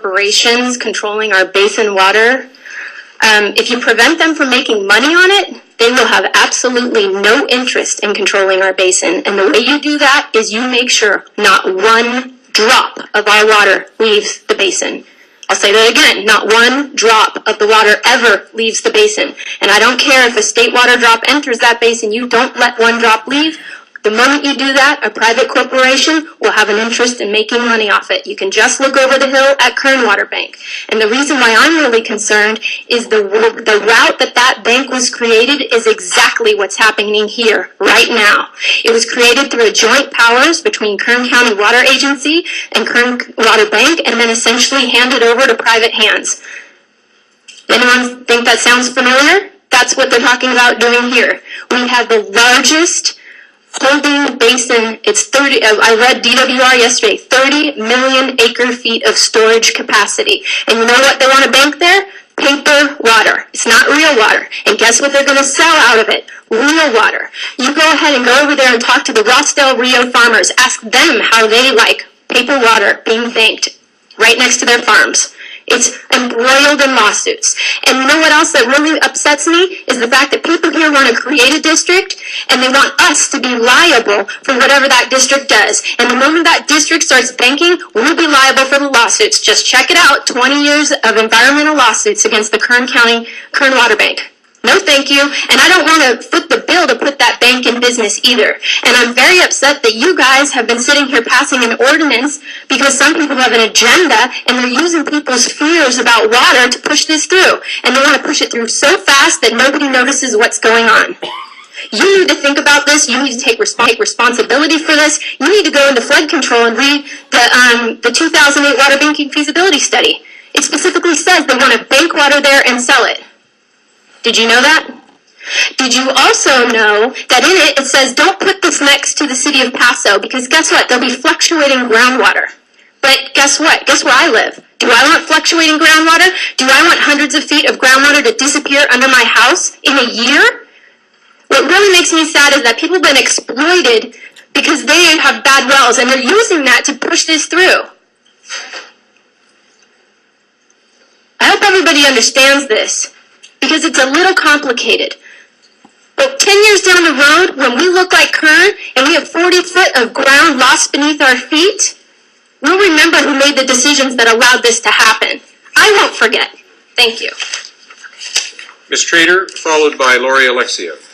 corporations controlling our basin water, if you prevent them from making money on it, they will have absolutely no interest in controlling our basin. And the way you do that is you make sure not one drop of our water leaves the basin. I'll say that again, not one drop of the water ever leaves the basin. And I don't care if a state water drop enters that basin, you don't let one drop leave. The moment you do that, a private corporation will have an interest in making money off it. You can just look over the hill at Kern Water Bank. And the reason why I'm really concerned is the route that bank was created is exactly what's happening here right now. It was created through a joint powers between Kern County Water Agency and Kern Water Bank, and then essentially handed over to private hands. Anyone think that sounds familiar? That's what they're talking about doing here. We have the largest holding basin. It's 30, I read DWR yesterday, 30 million acre feet of storage capacity. And you know what they want to bank there? Paper water. It's not real water. And guess what they're going to sell out of it? Real water. You go ahead and go over there and talk to the Rossdale Rio farmers. Ask them how they like paper water being banked right next to their farms. It's embroiled in lawsuits. And you know what else that really upsets me is the fact that people here want to create a district and they want us to be liable for whatever that district does. And the moment that district starts banking, we'll be liable for the lawsuits. Just check it out, 20 years of environmental lawsuits against the Kern County, Kern Water Bank. No thank you, and I don't want to foot the bill to put that bank in business either. And I'm very upset that you guys have been sitting here passing an ordinance because some people have an agenda and they're using people's fears about water to push this through. And they want to push it through so fast that nobody notices what's going on. You need to think about this. You need to take responsibility for this. You need to go into flood control and read the 2008 water banking feasibility study. It specifically says they want to bank water there and sell it. Did you know that? Did you also know that in it says don't put this next to the city of Paso because guess what? There'll be fluctuating groundwater. But guess what? Guess where I live? Do I want fluctuating groundwater? Do I want hundreds of feet of groundwater to disappear under my house in a year? What really makes me sad is that people have been exploited because they have bad wells and they're using that to push this through. I hope everybody understands this, because it's a little complicated. But 10 years down the road, when we look like Kern and we have 40 foot of ground lost beneath our feet, we'll remember who made the decisions that allowed this to happen. I won't forget. Thank you. Ms. Trader, followed by Lori Alexiev.